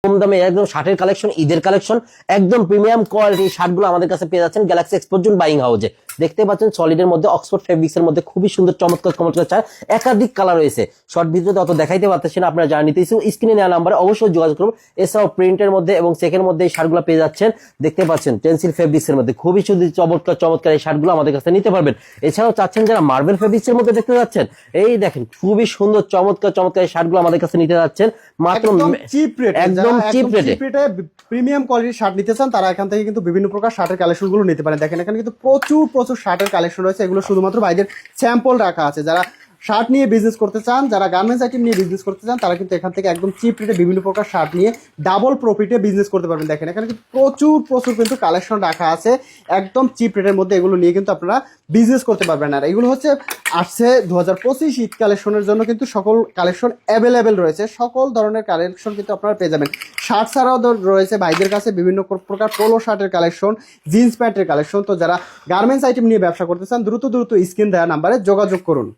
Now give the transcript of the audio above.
কম দামে একদম শার্টের কালেকশন, ঈদের কালেকশন, একদম প্রিমিয়াম কোয়ালিটির শার্টগুলো আমাদের কাছে পেয়ে যাচ্ছেন গ্যালাক্সি এক্সপোর্ট জোন বাইং হাউসে। দেখতে পাচ্ছেন সলিডের মধ্যে অক্সফোর্ড ফেব্রিক্স এর মধ্যে খুবই সুন্দর চমৎকার চমৎকার শার্ট, একাধিক কালার রয়েছে। শর্ট ভিডিওতে অত দেখাইতে পারতেছেন, আপনারা যারা নিতে ইচ্ছুক স্ক্রিনে নেওয়া নাম্বারে অবশ্যই যোগাযোগ করুন। এছাড়াও প্রিন্টের মধ্যে এবং চেকের মধ্যে এই শার্টগুলো পেয়ে যাচ্ছেন। দেখতে পাচ্ছেন টেন্সিল ফেব্রিক্স এর মধ্যে খুবই সুন্দর চমৎকার চমৎকার এই শার্টগুলো আমাদের কাছে নিতে পারবেন। এছাড়াও চাচ্ছেন যারা মার্বেল ফেব্রিক্স এর মধ্যে দেখতে যাচ্ছেন, এই দেখেন খুবই সুন্দর চমৎকার চমৎকার এই শার্টগুলো আমাদের কাছে নিতে যাচ্ছেন মাত্র চিপ রেট, একদম চিপ রেটে। প্রিমিয়াম কোয়ালিটির শার্ট নিতে চান তারা এখান থেকে কিন্তু বিভিন্ন প্রকার শার্টের কালেকশন গুলো নিতে পারেন। দেখেন এখানে কিন্তু প্রচুর শার্টের কালেকশন রয়েছে, এগুলো শুধুমাত্র ভাইদের স্যাম্পল রাখা আছে। যারা শার্ট নিয়ে বিজনেস করতে চান, যারা গার্মেন্টস আইটেম নিয়ে বিজনেস করতে চান, তারা কিন্তু এখান থেকে একদম চিপ রেটে বিভিন্ন প্রকার শার্ট নিয়ে ডাবল প্রফিটে বিজনেস করতে পারবেন। দেখেন এখানে কিন্তু প্রচুর কিন্তু কালেকশন রাখা আছে একদম চিপ রেটের মধ্যে, এগুলো নিয়ে কিন্তু আপনারা বিজনেস করতে পারবেন। আর এগুলো হচ্ছে আসছে 2025 ঈদ কালেকশনের জন্য কিন্তু সকল কালেকশন অ্যাভেলেবেল রয়েছে, সকল ধরনের কালেকশন কিন্তু আপনারা পেয়ে যাবেন। শার্ট ছাড়াও রয়েছে ভাইদের কাছে বিভিন্ন প্রকার পোলো শার্টের কালেকশন, জিন্স প্যান্টের কালেকশন। তো যারা গার্মেন্টস আইটেম নিয়ে ব্যবসা করতে চান দ্রুত স্ক্রিন দেওয়া নাম্বারে যোগাযোগ করুন।